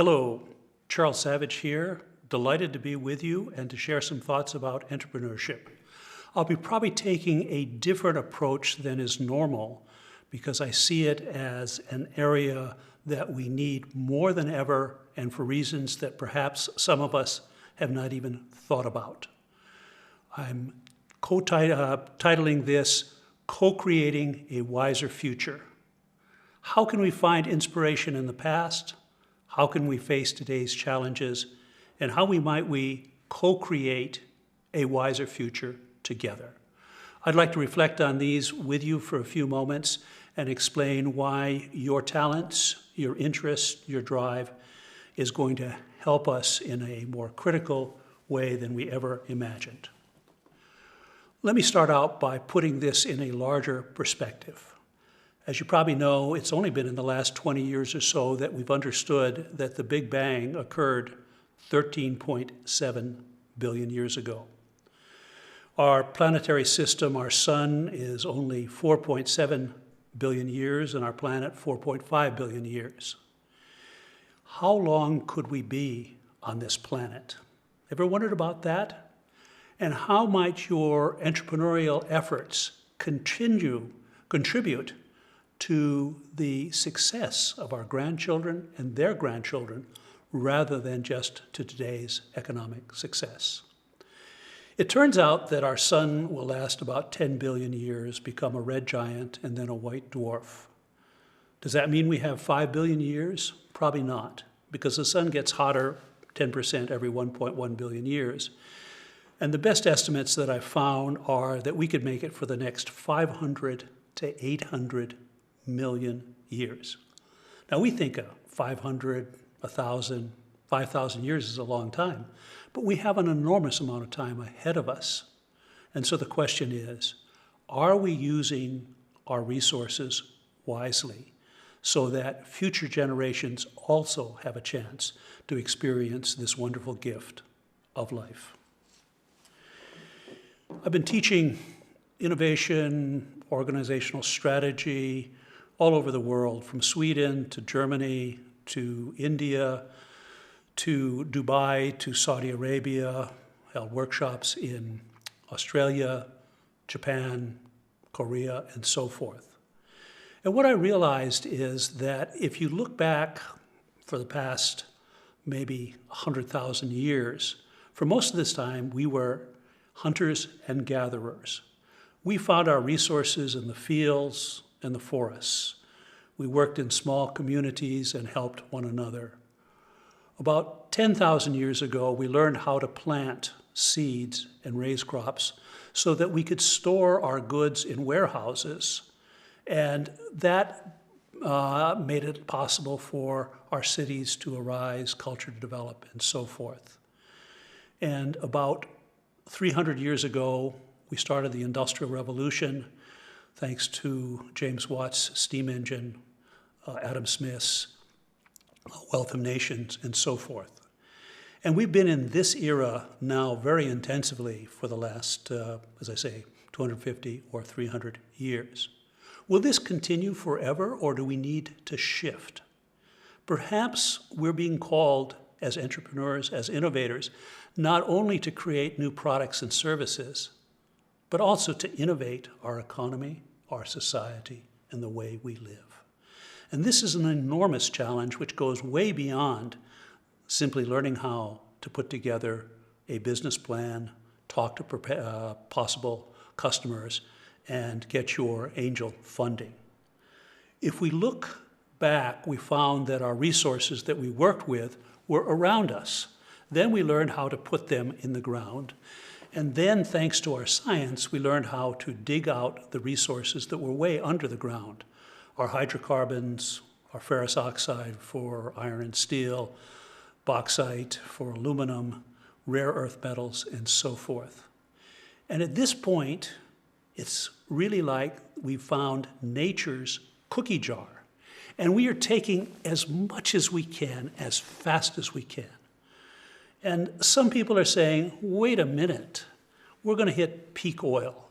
Hello, Charles Savage here. Delighted to be with you and to share some thoughts about entrepreneurship. I'll be probably taking a different approach than is normal because I see it as an area that we need more than ever and for reasons that perhaps some of us have not even thought about. I'm titling this Co-Creating a Wiser Future. How can we find inspiration in the past? How can we face today's challenges? And how might we co-create a wiser future together? I'd like to reflect on these with you for a few moments and explain why your talents, your interest, your drive is going to help us in a more critical way than we ever imagined. Let me start out by putting this in a larger perspective. As you probably know, it's only been in the last 20 years or so that we've understood that the Big Bang occurred 13.7 billion years ago. Our planetary system, our sun, is only 4.7 billion years, and our planet 4.5 billion years. How long could we be on this planet? Ever wondered about that? And how might your entrepreneurial efforts contribute to the success of our grandchildren and their grandchildren rather than just to today's economic success? It turns out that our sun will last about 10 billion years, become a red giant, and then a white dwarf. Does that mean we have 5 billion years? Probably not, because the sun gets hotter 10% every 1.1 billion years. And the best estimates that I've found are that we could make it for the next 500 to 800 million years. Now we think of 500, 1,000, 5,000 years is a long time, but we have an enormous amount of time ahead of us. And so the question is, are we using our resources wisely so that future generations also have a chance to experience this wonderful gift of life? I've been teaching innovation, organizational strategy, all over the world, from Sweden to Germany to India to Dubai to Saudi Arabia, held workshops in Australia, Japan, Korea, and so forth. And what I realized is that if you look back for the past maybe 100,000 years, for most of this time we were hunters and gatherers. We found our resources in the fields and the forests. We worked in small communities and helped one another. About 10,000 years ago, we learned how to plant seeds and raise crops so that we could store our goods in warehouses. And that made it possible for our cities to arise, culture to develop, and so forth. And about 300 years ago, we started the Industrial Revolution, thanks to James Watt's steam engine, Adam Smith's Wealth of Nations, and so forth. And we've been in this era now very intensively for the last, as I say, 250 or 300 years. Will this continue forever, or do we need to shift? Perhaps we're being called as entrepreneurs, as innovators, not only to create new products and services, but also to innovate our economy, our society, and the way we live. And this is an enormous challenge which goes way beyond simply learning how to put together a business plan, talk to possible customers, and get your angel funding. If we look back, we found that our resources that we worked with were around us. Then we learned how to put them in the ground. And then, thanks to our science, we learned how to dig out the resources that were way under the ground. Our hydrocarbons, our ferrous oxide for iron and steel, bauxite for aluminum, rare earth metals, and so forth. And at this point, it's really like we found nature's cookie jar. And we are taking as much as we can, as fast as we can. And some people are saying, wait a minute, we're going to hit peak oil.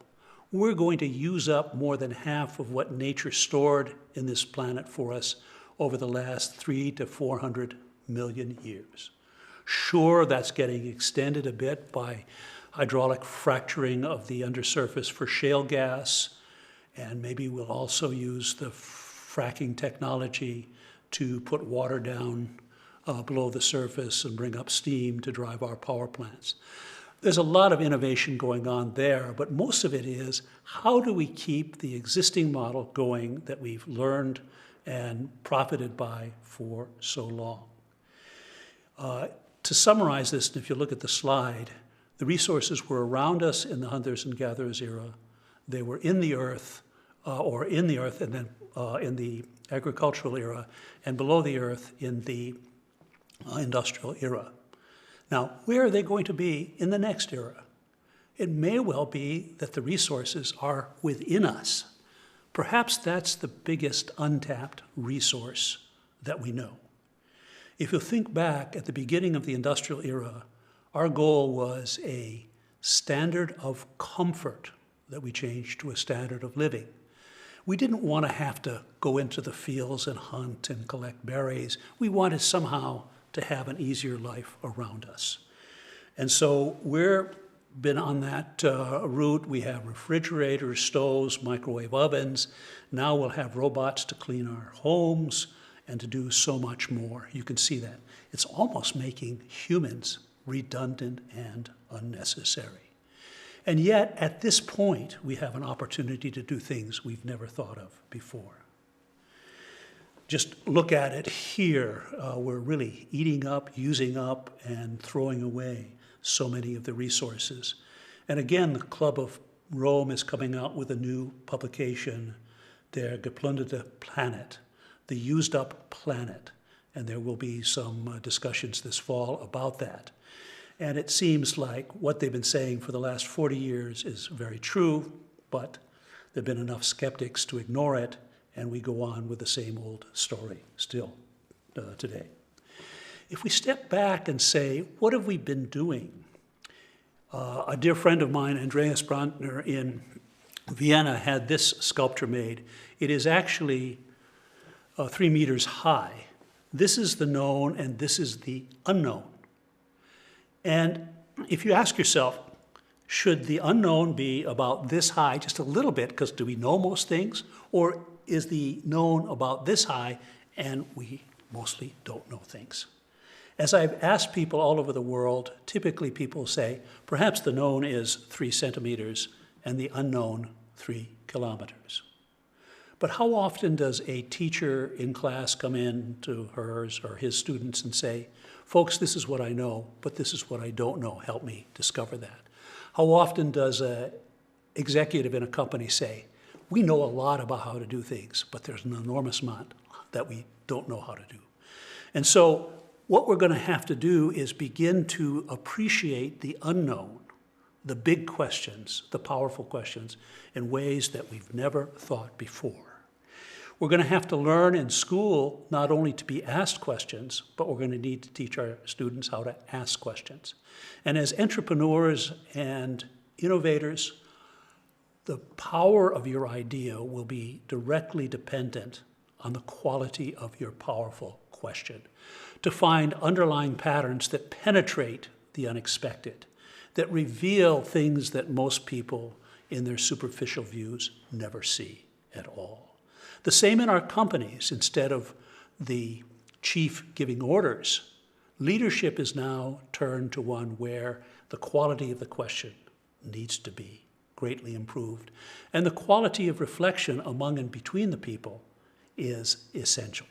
We're going to use up more than half of what nature stored in this planet for us over the last 300 to 400 million years. Sure, that's getting extended a bit by hydraulic fracturing of the undersurface for shale gas, and maybe we'll also use the fracking technology to put water down below the surface and bring up steam to drive our power plants. There's a lot of innovation going on there, but most of it is how do we keep the existing model going that we've learned and profited by for so long? To summarize this, if you look at the slide, the resources were around us in the hunters and gatherers era. They were in the earth, and then in the agricultural era, and below the earth in the industrial era. Now, where are they going to be in the next era? It may well be that the resources are within us. Perhaps that's the biggest untapped resource that we know. If you think back at the beginning of the industrial era, our goal was a standard of comfort that we changed to a standard of living. We didn't want to have to go into the fields and hunt and collect berries. We wanted somehow to have an easier life around us. And so we've been on that route. We have refrigerators, stoves, microwave ovens. Now we'll have robots to clean our homes and to do so much more. You can see that. It's almost making humans redundant and unnecessary. And yet, at this point, we have an opportunity to do things we've never thought of before. Just look at it here. We're really eating up, using up, and throwing away so many of the resources. And again, the Club of Rome is coming out with a new publication, Der geplünderte Planet, the used up planet. And there will be some discussions this fall about that. And it seems like what they've been saying for the last 40 years is very true, but there have been enough skeptics to ignore it, and we go on with the same old story still today. If we step back and say, what have we been doing? A dear friend of mine, Andreas Brandner in Vienna, had this sculpture made. It is actually 3 meters high. This is the known and this is the unknown. And if you ask yourself, should the unknown be about this high, just a little bit, because do we know most things? Or is the known about this high and we mostly don't know things? As I've asked people all over the world, typically people say, perhaps the known is 3 centimeters and the unknown 3 kilometers. But how often does a teacher in class come in to hers or his students and say, folks, this is what I know, but this is what I don't know. Help me discover that. How often does an executive in a company say, we know a lot about how to do things, but there's an enormous amount that we don't know how to do. And so what we're going to have to do is begin to appreciate the unknown, the big questions, the powerful questions, in ways that we've never thought before. We're going to have to learn in school not only to be asked questions, but we're going to need to teach our students how to ask questions. And as entrepreneurs and innovators, the power of your idea will be directly dependent on the quality of your powerful question. To find underlying patterns that penetrate the unexpected, that reveal things that most people in their superficial views never see at all. The same in our companies. Instead of the chief giving orders, leadership is now turned to one where the quality of the question needs to be greatly improved. And the quality of reflection among and between the people is essential.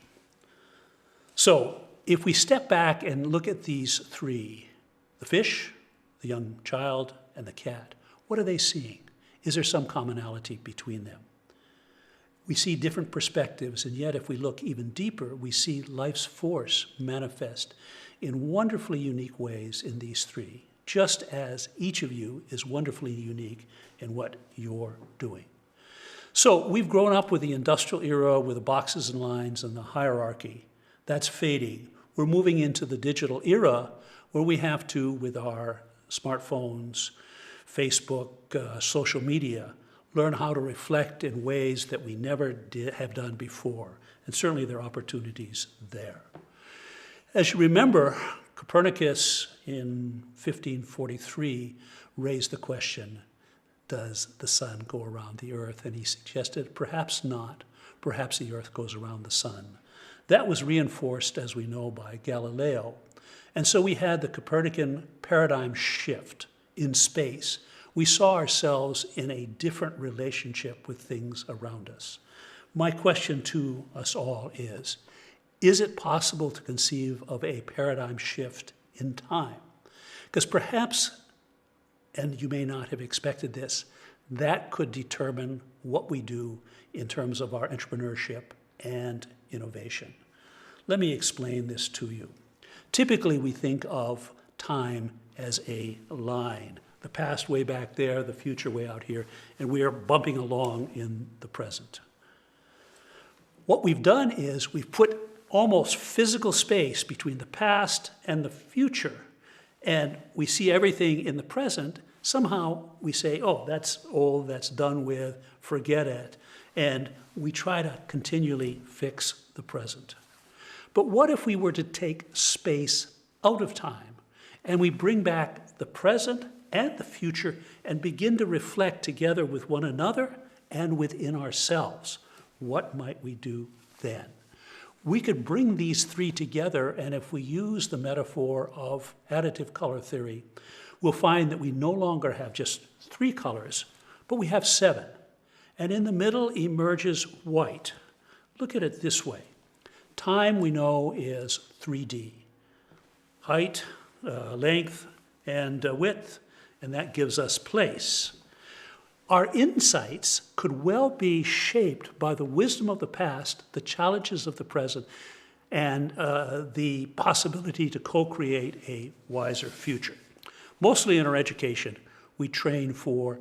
So if we step back and look at these 3, the fish, the young child, and the cat, what are they seeing? Is there some commonality between them? We see different perspectives, and yet if we look even deeper, we see life's force manifest in wonderfully unique ways in these 3, just as each of you is wonderfully unique in what you're doing. So we've grown up with the industrial era, with the boxes and lines and the hierarchy. That's fading. We're moving into the digital era where we have to, with our smartphones, Facebook, social media, learn how to reflect in ways that we never have done before. And certainly there are opportunities there. As you remember, Copernicus in 1543 raised the question, does the sun go around the earth? And he suggested perhaps not. Perhaps the earth goes around the sun. That was reinforced, as we know, by Galileo. And so we had the Copernican paradigm shift in space. We saw ourselves in a different relationship with things around us. My question to us all is it possible to conceive of a paradigm shift in time? Because perhaps, and you may not have expected this, that could determine what we do in terms of our entrepreneurship and innovation. Let me explain this to you. Typically, we think of time as a line. The past way back there, the future way out here, and we are bumping along in the present. What we've done is we've put almost physical space between the past and the future, and we see everything in the present. Somehow we say, oh, that's old, that's done with, forget it, and we try to continually fix the present. But what if we were to take space out of time and we bring back the present and the future and begin to reflect together with one another and within ourselves? What might we do then? We could bring these three together, and if we use the metaphor of additive color theory, we'll find that we no longer have just 3 colors, but we have 7. And in the middle emerges white. Look at it this way. Time, we know, is 3D. Height, length, and width, and that gives us place. Our insights could well be shaped by the wisdom of the past, the challenges of the present, and the possibility to co-create a wiser future. Mostly in our education, we train for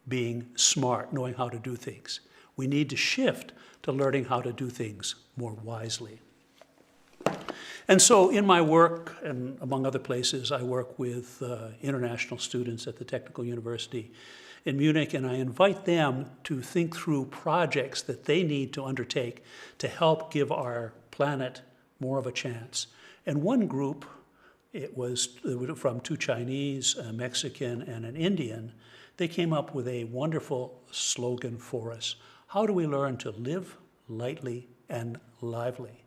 being smart, knowing how to do things. We need to shift to learning how to do things more wisely. And so in my work, and among other places, I work with international students at the Technical University in Munich, and I invite them to think through projects that they need to undertake to help give our planet more of a chance. And one group, it was from 2 Chinese, a Mexican, and an Indian. They came up with a wonderful slogan for us. How do we learn to live lightly and lively?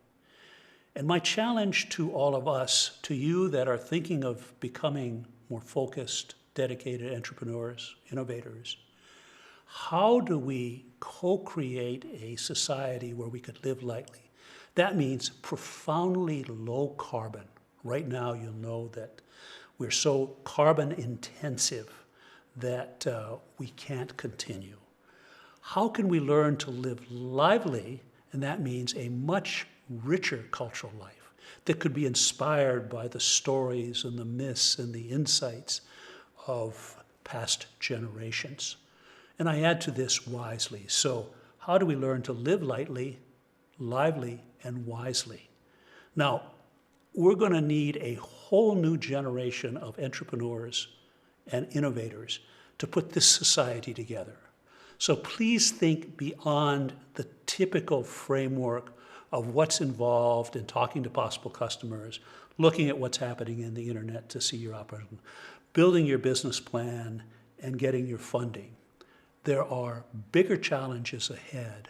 And my challenge to all of us, to you that are thinking of becoming more focused, dedicated entrepreneurs, innovators, how do we co-create a society where we could live lightly? That means profoundly low carbon. Right now, you'll know that we're so carbon intensive that we can't continue. How can we learn to live lively? And that means a much richer cultural life that could be inspired by the stories and the myths and the insights of past generations. And I add to this wisely. So how do we learn to live lightly, lively, and wisely? Now, we're going to need a whole new generation of entrepreneurs and innovators to put this society together. So please think beyond the typical framework of what's involved in talking to possible customers, looking at what's happening in the internet to see your operation, building your business plan, and getting your funding. There are bigger challenges ahead,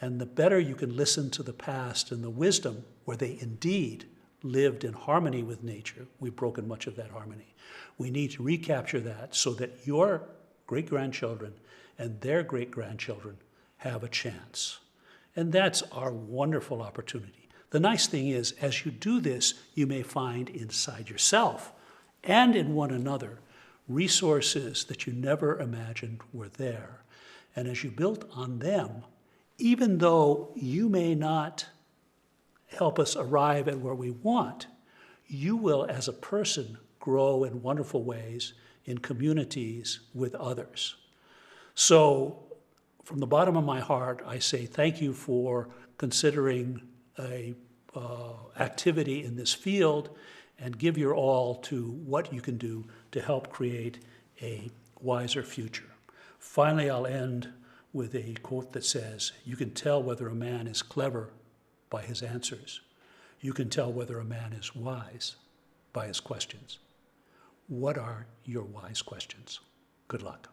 and the better you can listen to the past and the wisdom where they indeed lived in harmony with nature. We've broken much of that harmony. We need to recapture that so that your great-grandchildren and their great-grandchildren have a chance. And that's our wonderful opportunity. The nice thing is, as you do this, you may find inside yourself and in one another resources that you never imagined were there. And as you build on them, even though you may not help us arrive at where we want, you will, as a person, grow in wonderful ways in communities with others. So, from the bottom of my heart, I say thank you for considering a activity in this field, and give your all to what you can do to help create a wiser future. Finally, I'll end with a quote that says, "You can tell whether a man is clever by his answers. You can tell whether a man is wise by his questions. What are your wise questions? Good luck.